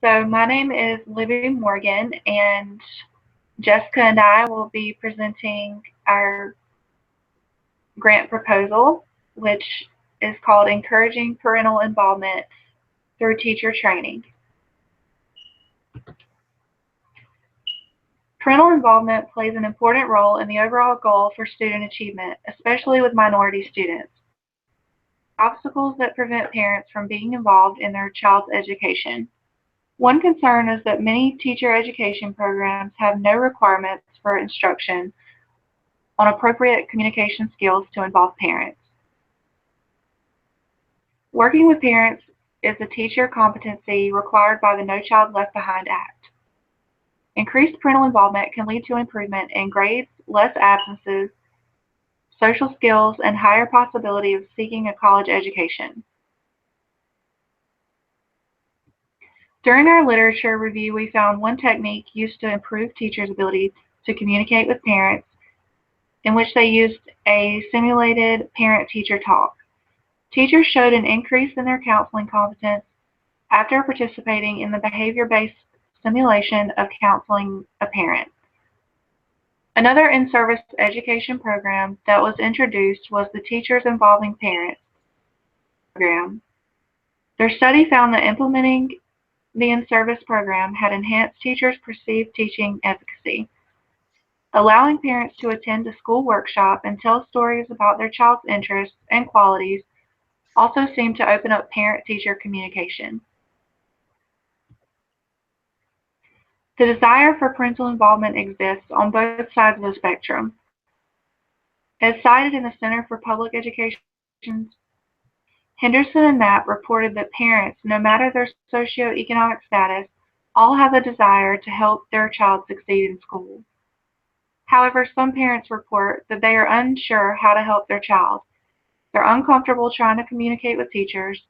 So my name is Libby Morgan, and Jessica and I will be presenting our grant proposal, which is called Encouraging Parental Involvement Through Teacher Training. Parental involvement plays an important role in the overall goal for student achievement, especially with minority students. There are obstacles that prevent parents from being involved in their child's education. One concern is that many teacher education programs have no requirements for instruction on appropriate communication skills to involve parents. Working with parents is a teacher competency required by the No Child Left Behind Act. Increased parental involvement can lead to improvement in grades, less absences, social skills, and higher possibility of seeking a college education. During our literature review, we found one technique used to improve teachers' ability to communicate with parents, in which they used a simulated parent-teacher talk. Teachers showed an increase in their counseling competence after participating in the behavior-based simulation of counseling a parent. Another in-service education program that was introduced was the Teachers Involving Parents program. Their study found that implementing the in-service program had enhanced teachers' perceived teaching efficacy. Allowing parents to attend a school workshop and tell stories about their child's interests and qualities also seemed to open up parent-teacher communication. The desire for parental involvement exists on both sides of the spectrum. As cited in the Center for Public Education's Henderson and Knapp reported that parents, no matter their socioeconomic status, all have a desire to help their child succeed in school. However, some parents report that they are unsure how to help their child. They're uncomfortable trying to communicate with teachers,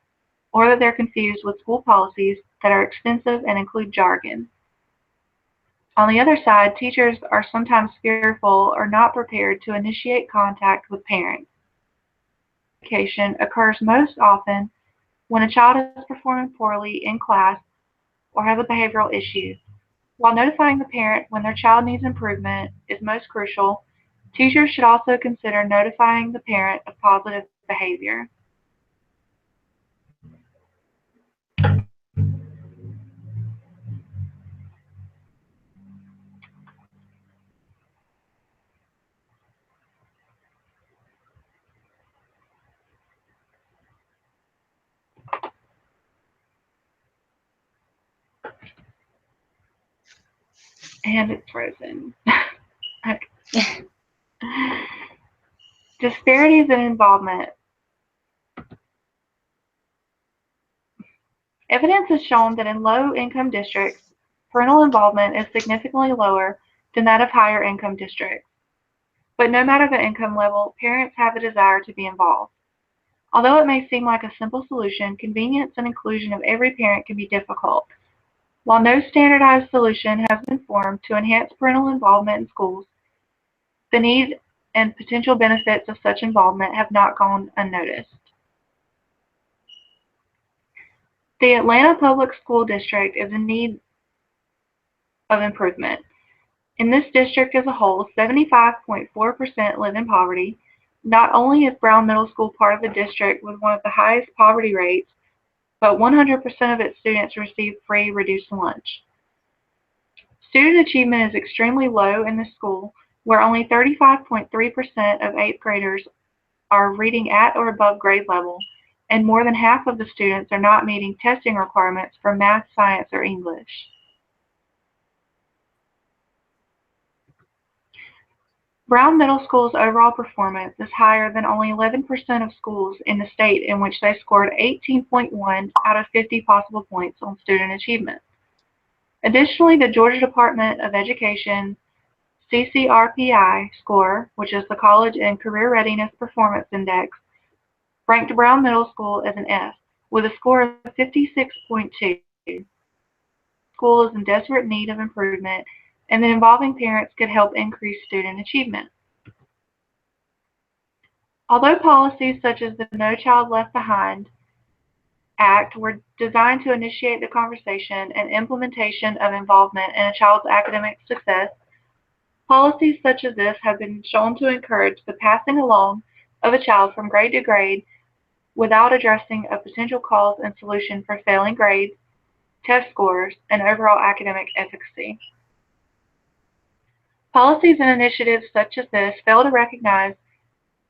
or that they're confused with school policies that are extensive and include jargon. On the other side, teachers are sometimes fearful or not prepared to initiate contact with parents. Education occurs most often when a child is performing poorly in class or has a behavioral issue. While notifying the parent when their child needs improvement is most crucial, teachers should also consider notifying the parent of positive behavior. And it's frozen. Okay. Disparities in involvement. Evidence has shown that in low-income districts, parental involvement is significantly lower than that of higher-income districts. But no matter the income level, parents have a desire to be involved. Although it may seem like a simple solution, convenience and inclusion of every parent can be difficult. While no standardized solution has been formed to enhance parental involvement in schools, the need and potential benefits of such involvement have not gone unnoticed. The Atlanta Public School District is in need of improvement. In this district as a whole, 75.4% live in poverty. Not only is Brown Middle School part of the district with one of the highest poverty rates, but 100% of its students receive free reduced lunch. Student achievement is extremely low in this school, where only 35.3% of 8th graders are reading at or above grade level, and more than half of the students are not meeting testing requirements for math, science, or English. Brown Middle School's overall performance is higher than only 11% of schools in the state in which they scored 18.1 out of 50 possible points on student achievement. Additionally, the Georgia Department of Education CCRPI score, which is the College and Career Readiness Performance Index, ranked Brown Middle School as an F, with a score of 56.2. School is in desperate need of improvement, and that involving parents could help increase student achievement. Although policies such as the No Child Left Behind Act were designed to initiate the conversation and implementation of involvement in a child's academic success. Policies such as this have been shown to encourage the passing along of a child from grade to grade without addressing a potential cause and solution for failing grades, test scores, and overall academic efficacy. Policies and initiatives such as this fail to recognize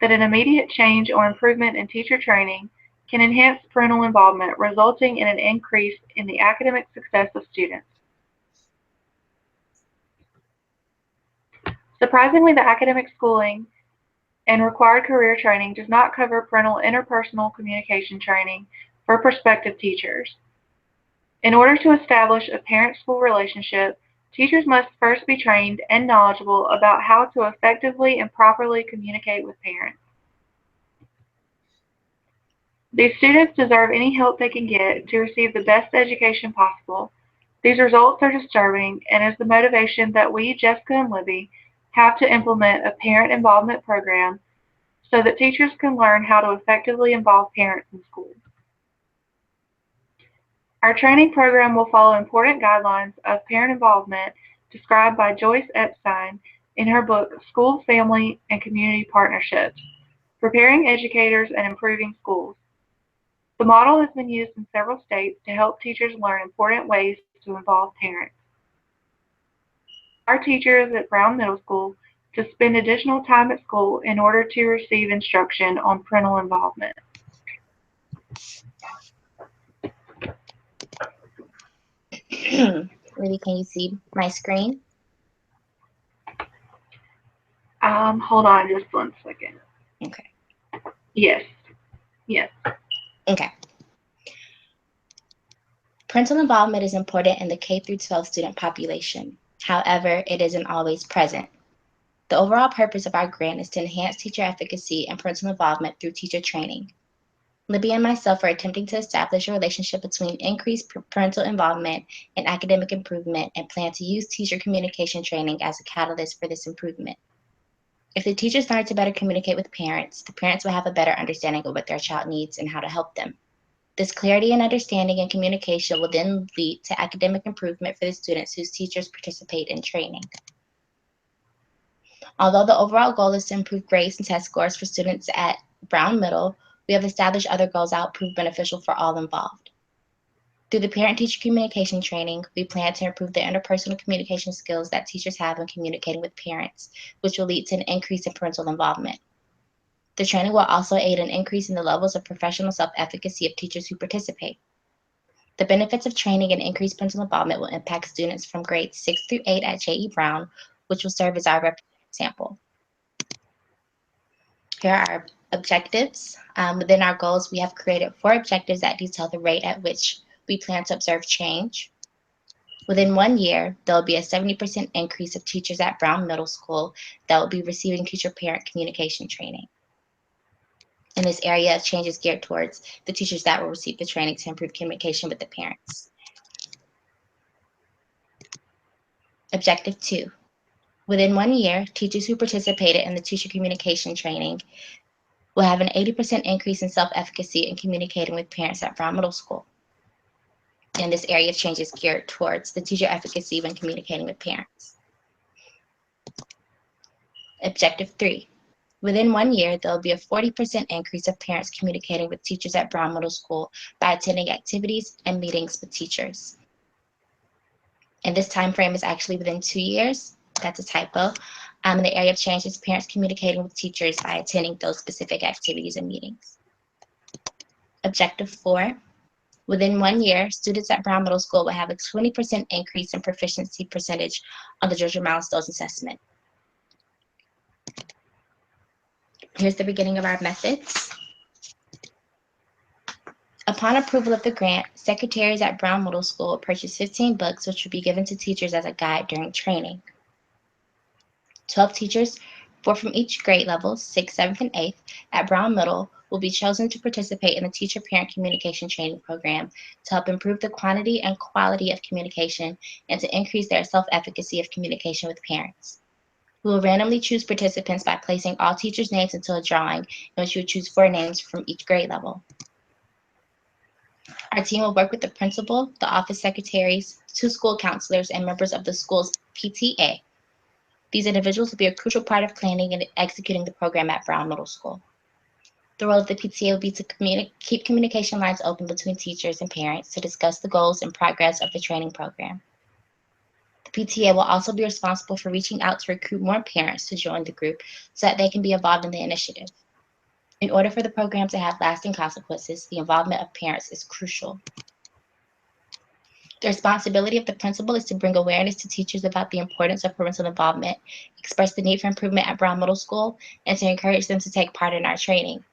that an immediate change or improvement in teacher training can enhance parental involvement, resulting in an increase in the academic success of students. Surprisingly, the academic schooling and required career training does not cover parental interpersonal communication training for prospective teachers. In order to establish a parent-school relationship, teachers must first be trained and knowledgeable about how to effectively and properly communicate with parents. These students deserve any help they can get to receive the best education possible. These results are disturbing and is the motivation that we, Jessica and Libby, have to implement a parent involvement program so that teachers can learn how to effectively involve parents in school. Our training program will follow important guidelines of parent involvement described by Joyce Epstein in her book, School, Family, and Community Partnerships, Preparing Educators and Improving Schools. The model has been used in several states to help teachers learn important ways to involve parents. Our teachers at Brown Middle School to spend additional time at school in order to receive instruction on parental involvement. Libby, can you see my screen? Hold on just 1 second. Okay. Yes. Yes. Okay. Parental involvement is important in the K-12 student population. However, it isn't always present. The overall purpose of our grant is to enhance teacher efficacy and parental involvement through teacher training. Libby and myself are attempting to establish a relationship between increased parental involvement and academic improvement and plan to use teacher communication training as a catalyst for this improvement. If the teachers learn to better communicate with parents, the parents will have a better understanding of what their child needs and how to help them. This clarity and understanding and communication will then lead to academic improvement for the students whose teachers participate in training. Although the overall goal is to improve grades and test scores for students at Brown Middle, we have established other goals that will prove beneficial for all involved. Through the parent-teacher communication training, we plan to improve the interpersonal communication skills that teachers have when communicating with parents, which will lead to an increase in parental involvement. The training will also aid in increasing the levels of professional self-efficacy of teachers who participate. The benefits of training and increased parental involvement will impact students from grades 6 through 8 at J.E. Brown, which will serve as our representative sample. Here are our objectives. Within our goals, we have created 4 objectives that detail the rate at which we plan to observe change. Within 1 year, there will be a 70% increase of teachers at Brown Middle School that will be receiving teacher-parent communication training. In this area, change is geared towards the teachers that will receive the training to improve communication with the parents. Objective 2. Within 1 year, teachers who participated in the teacher communication training will have an 80% increase in self-efficacy in communicating with parents at Brown Middle School. In this area, change is geared towards the teacher efficacy when communicating with parents. Objective 3. Within 1 year, there will be a 40% increase of parents communicating with teachers at Brown Middle School by attending activities and meetings with teachers. And this time frame is actually within 2 years. That's a typo. In the area of change is parents communicating with teachers by attending those specific activities and meetings. Objective 4. Within 1 year, students at Brown Middle School will have a 20% increase in proficiency percentage on the Georgia Milestones Assessment. Here's the beginning of our methods. Upon approval of the grant, secretaries at Brown Middle School will purchase 15 books, which will be given to teachers as a guide during training. 12 teachers, 4 from each grade level, 6th, 7th, and 8th, at Brown Middle will be chosen to participate in the teacher-parent communication training program to help improve the quantity and quality of communication and to increase their self-efficacy of communication with parents. We will randomly choose participants by placing all teachers' names into a drawing in which we will choose 4 names from each grade level. Our team will work with the principal, the office secretaries, 2 school counselors, and members of the school's PTA. These individuals will be a crucial part of planning and executing the program at Brown Middle School. The role of the PTA will be to keep communication lines open between teachers and parents to discuss the goals and progress of the training program. The PTA will also be responsible for reaching out to recruit more parents to join the group so that they can be involved in the initiative. In order for the program to have lasting consequences, the involvement of parents is crucial. The responsibility of the principal is to bring awareness to teachers about the importance of parental involvement, express the need for improvement at Brown Middle School, and to encourage them to take part in our training.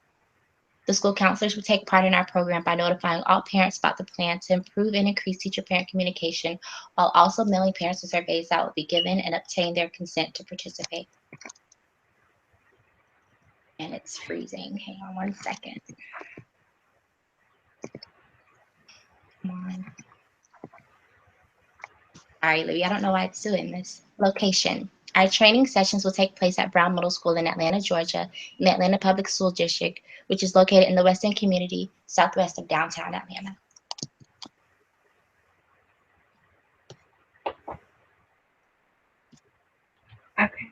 The school counselors will take part in our program by notifying all parents about the plan to improve and increase teacher-parent communication, while also mailing parents the surveys that will be given and obtain their consent to participate. And it's freezing. Hang on one second. Come on. Sorry, Louie, I don't know why it's doing this. Location. Our training sessions will take place at Brown Middle School in Atlanta, Georgia, in the Atlanta Public School District, which is located in the West End community, southwest of downtown Atlanta. Okay.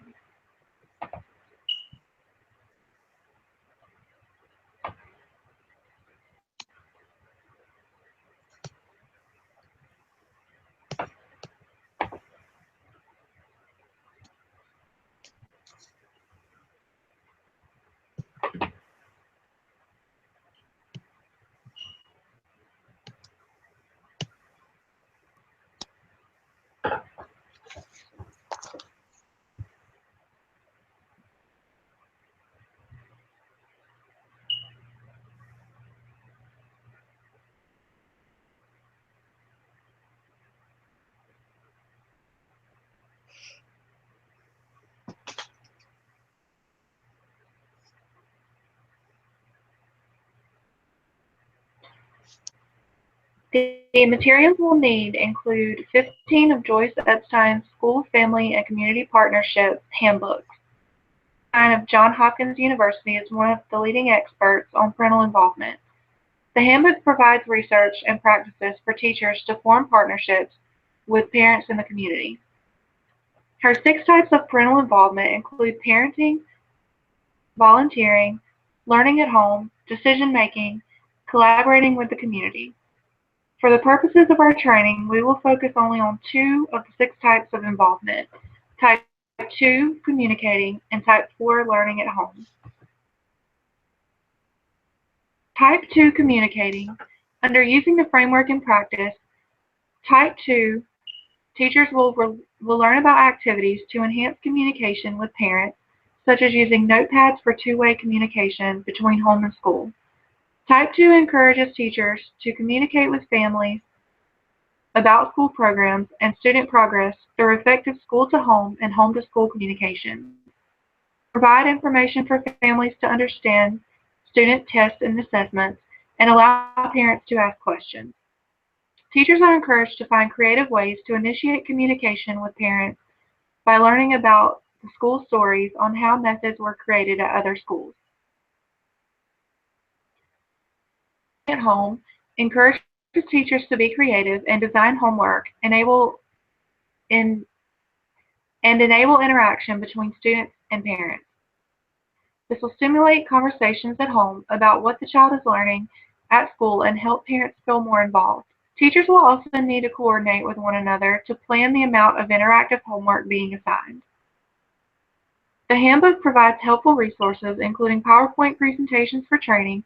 The materials we'll need include 15 of Joyce Epstein's School, Family, and Community Partnership handbooks. Of Johns Hopkins University is one of the leading experts on parental involvement. The handbook provides research and practices for teachers to form partnerships with parents in the community. Her 6 types of parental involvement include parenting, volunteering, learning at home, decision-making, collaborating with the community. For the purposes of our training, we will focus only on 2 of the 6 types of involvement, Type 2, communicating, and Type 4, learning at home. Type 2, communicating. Under using the framework in practice, Type 2, teachers will learn about activities to enhance communication with parents, such as using notepads for 2-way communication between home and school. Type 2 encourages teachers to communicate with families about school programs and student progress through effective school-to-home and home-to-school communication. Provide information for families to understand student tests and assessments, and allow parents to ask questions. Teachers are encouraged to find creative ways to initiate communication with parents by learning about the school stories on how methods were created at other schools. At home, encourage teachers to be creative and design homework, enable interaction between students and parents. This will stimulate conversations at home about what the child is learning at school and help parents feel more involved. Teachers will also need to coordinate with one another to plan the amount of interactive homework being assigned. The handbook provides helpful resources, including PowerPoint presentations for training,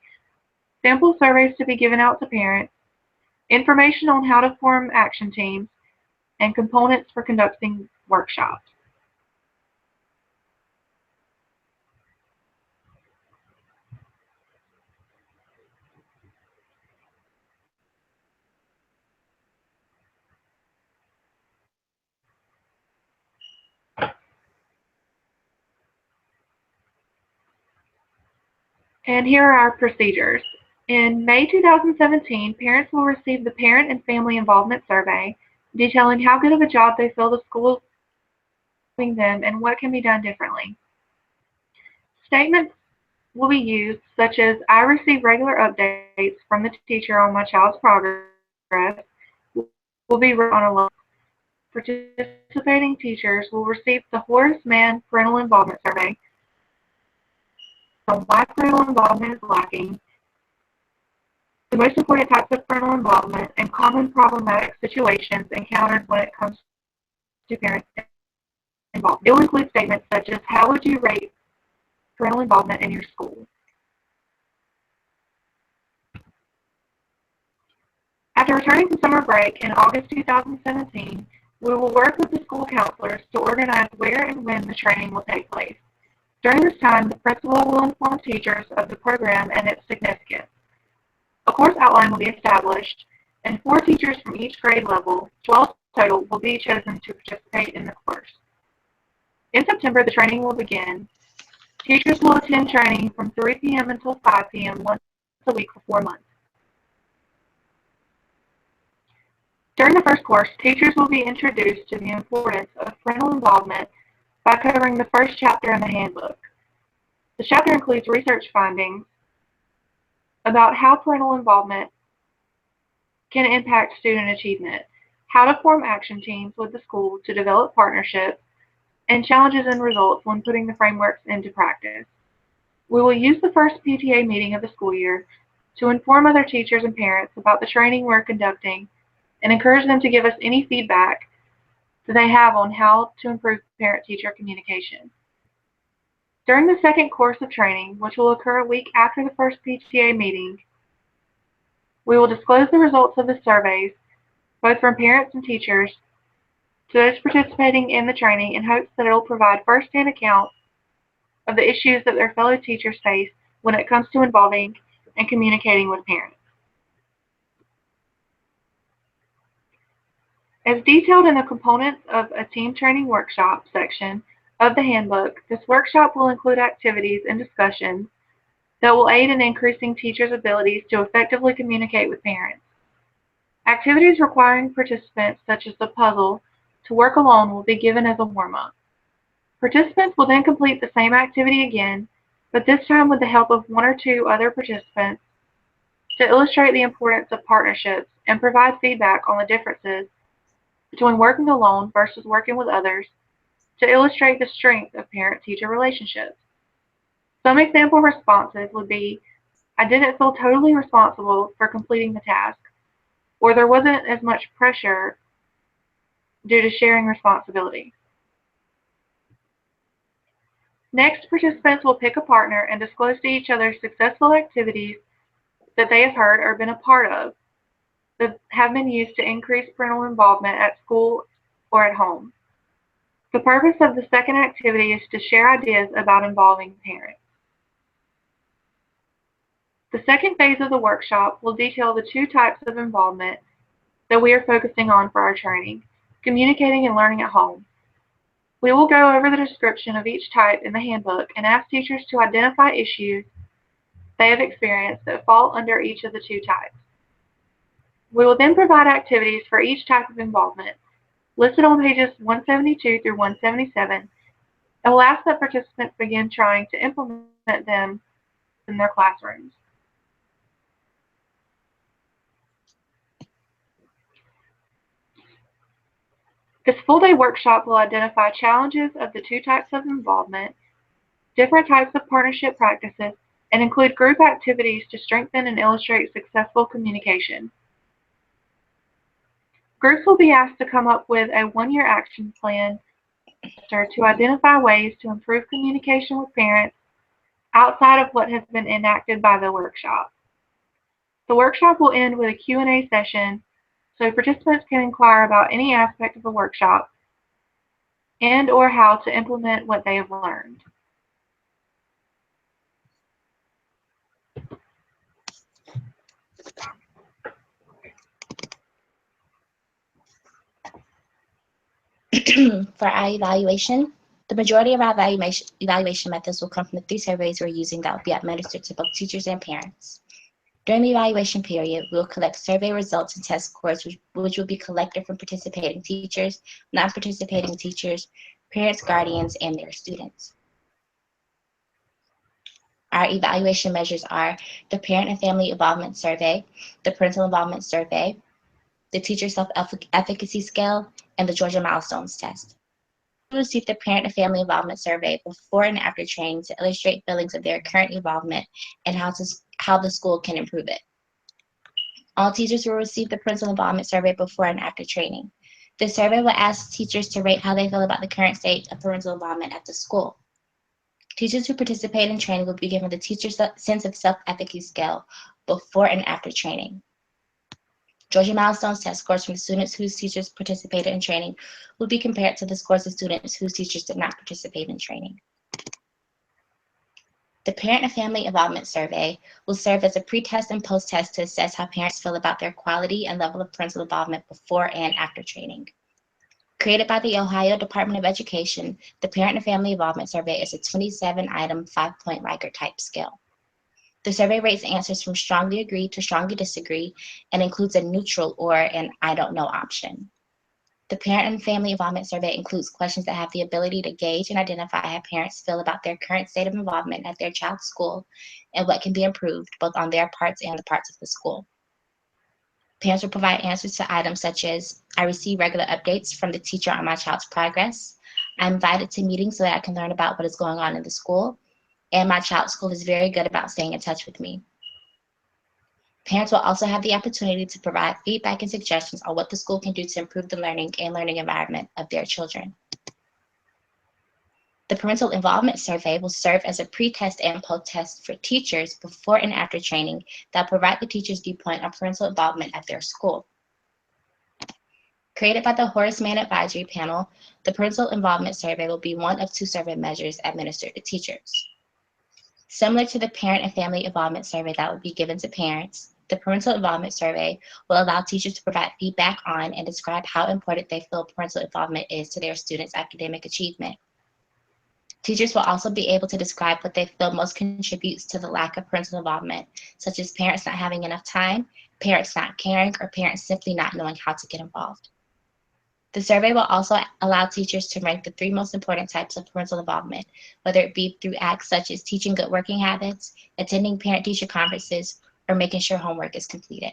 sample surveys to be given out to parents, information on how to form action teams, and components for conducting workshops. And here are our procedures. In May 2017, parents will receive the Parent and Family Involvement Survey, detailing how good of a job they feel the school is doing them and what can be done differently. Statements will be used, such as I receive regular updates from the teacher on my child's progress, will be run on a low. Participating teachers will receive the Horace Mann Parental Involvement Survey on why parental involvement is lacking, the most important types of parental involvement, and common problematic situations encountered when it comes to parents involved. It will include statements such as, how would you rate parental involvement in your school? After returning from summer break in August 2017, we will work with the school counselors to organize where and when the training will take place. During this time, the principal will inform teachers of the program and its significance. A course outline will be established, and 4 teachers from each grade level, 12 total, will be chosen to participate in the course. In September, the training will begin. Teachers will attend training from 3 p.m. until 5 p.m. once a week for 4 months. During the first course, teachers will be introduced to the importance of parental involvement by covering the first chapter in the handbook. The chapter includes research findings about how parental involvement can impact student achievement, how to form action teams with the school to develop partnerships, and challenges and results when putting the frameworks into practice. We will use the first PTA meeting of the school year to inform other teachers and parents about the training we're conducting and encourage them to give us any feedback that they have on how to improve parent-teacher communication. During the second course of training, which will occur a week after the first PTA meeting, we will disclose the results of the surveys, both from parents and teachers, to those participating in the training in hopes that it will provide first-hand accounts of the issues that their fellow teachers face when it comes to involving and communicating with parents. As detailed in the components of a team training workshop section of the handbook, this workshop will include activities and discussions that will aid in increasing teachers' abilities to effectively communicate with parents. Activities requiring participants, such as the puzzle, to work alone will be given as a warm-up. Participants will then complete the same activity again, but this time with the help of 1 or 2 other participants to illustrate the importance of partnerships and provide feedback on the differences between working alone versus working with others to illustrate the strength of parent-teacher relationships. Some example responses would be, I didn't feel totally responsible for completing the task, or there wasn't as much pressure due to sharing responsibility. Next, participants will pick a partner and disclose to each other successful activities that they have heard or been a part of that have been used to increase parental involvement at school or at home. The purpose of the second activity is to share ideas about involving parents. The second phase of the workshop will detail the 2 types of involvement that we are focusing on for our training, communicating and learning at home. We will go over the description of each type in the handbook and ask teachers to identify issues they have experienced that fall under each of the 2 types. We will then provide activities for each type of involvement, listed on pages 172 through 177, and will ask that participants begin trying to implement them in their classrooms. This full-day workshop will identify challenges of the 2 types of involvement, different types of partnership practices, and include group activities to strengthen and illustrate successful communication. Groups will be asked to come up with a 1-year action plan to identify ways to improve communication with parents outside of what has been enacted by the workshop. The workshop will end with a Q&A session so participants can inquire about any aspect of the workshop and or how to implement what they have learned. For our evaluation, the majority of our evaluation methods will come from the 3 surveys we're using that will be administered to both teachers and parents. During the evaluation period, we will collect survey results and test scores, which will be collected from participating teachers, non-participating teachers, parents, guardians, and their students. Our evaluation measures are the Parent and Family Involvement Survey, the Parental Involvement Survey, the Teacher Self-Efficacy Scale, and the Georgia Milestones Test. We received the Parent and Family Involvement Survey before and after training to illustrate feelings of their current involvement and how the school can improve it. All teachers will receive the Parental Involvement Survey before and after training. The survey will ask teachers to rate how they feel about the current state of parental involvement at the school. Teachers who participate in training will be given the Teacher's Sense of Self-Efficacy Scale before and after training. Georgia Milestones Test scores from students whose teachers participated in training will be compared to the scores of students whose teachers did not participate in training. The Parent and Family Involvement Survey will serve as a pre-test and post-test to assess how parents feel about their quality and level of parental involvement before and after training. Created by the Ohio Department of Education, the Parent and Family Involvement Survey is a 27-item, 5-point Likert type scale. The survey rates answers from strongly agree to strongly disagree and includes a neutral or an I don't know option. The Parent and Family Involvement Survey includes questions that have the ability to gauge and identify how parents feel about their current state of involvement at their child's school and what can be improved, both on their parts and the parts of the school. Parents will provide answers to items such as, I receive regular updates from the teacher on my child's progress, I'm invited to meetings so that I can learn about what is going on in the school, and my child's school is very good about staying in touch with me. Parents will also have the opportunity to provide feedback and suggestions on what the school can do to improve the learning environment of their children. The Parental Involvement Survey will serve as a pre-test and post-test for teachers before and after training that will provide the teacher's viewpoint on parental involvement at their school. Created by the Horace Mann Advisory Panel, the Parental Involvement Survey will be one of 2 survey measures administered to teachers. Similar to the Parent and Family Involvement Survey that would be given to parents, the Parental Involvement Survey will allow teachers to provide feedback on and describe how important they feel parental involvement is to their students' academic achievement. Teachers will also be able to describe what they feel most contributes to the lack of parental involvement, such as parents not having enough time, parents not caring, or parents simply not knowing how to get involved. The survey will also allow teachers to rank the 3 most important types of parental involvement, whether it be through acts such as teaching good working habits, attending parent-teacher conferences, or making sure homework is completed.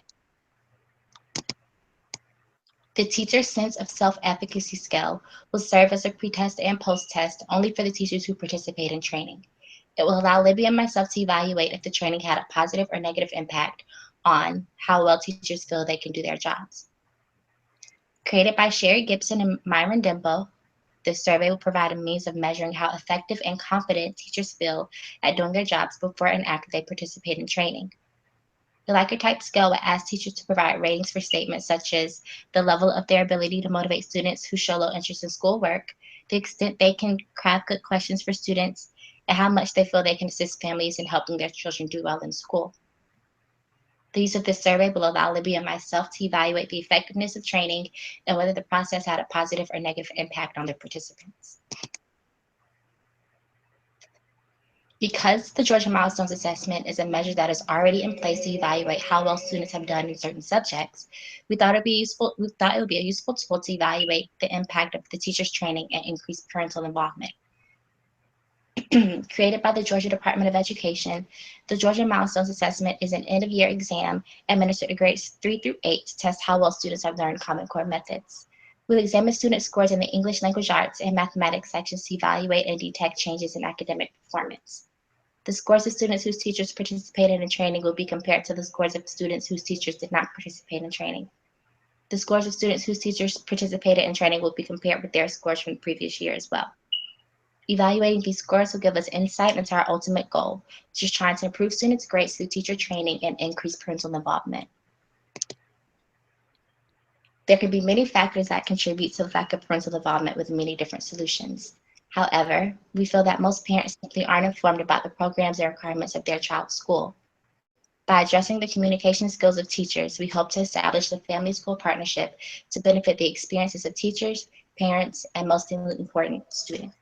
The Teacher's Sense of Self-Efficacy Scale will serve as a pre-test and post-test only for the teachers who participate in training. It will allow Libby and myself to evaluate if the training had a positive or negative impact on how well teachers feel they can do their jobs. Created by Sherry Gibson and Myron Dembo, this survey will provide a means of measuring how effective and confident teachers feel at doing their jobs before and after they participate in training. The Likert type scale will ask teachers to provide ratings for statements such as the level of their ability to motivate students who show low interest in schoolwork, the extent they can craft good questions for students, and how much they feel they can assist families in helping their children do well in school. The use of this survey will allow Libby and myself to evaluate the effectiveness of training and whether the process had a positive or negative impact on the participants. Because the Georgia Milestones Assessment is a measure that is already in place to evaluate how well students have done in certain subjects, we thought it would be a useful tool to evaluate the impact of the teacher's training and increase parental involvement. Created by the Georgia Department of Education, the Georgia Milestones Assessment is an end-of-year exam administered to grades 3 through 8 to test how well students have learned Common Core methods. We'll examine students' scores in the English Language Arts and Mathematics sections to evaluate and detect changes in academic performance. The scores of students whose teachers participated in training will be compared to the scores of students whose teachers did not participate in training. The scores of students whose teachers participated in training will be compared with their scores from the previous year as well. Evaluating these scores will give us insight into our ultimate goal, which is trying to improve students' grades through teacher training and increase parental involvement. There can be many factors that contribute to the lack of parental involvement with many different solutions. However, we feel that most parents simply aren't informed about the programs and requirements of their child's school. By addressing the communication skills of teachers, we hope to establish the family-school partnership to benefit the experiences of teachers, parents, and most important, students.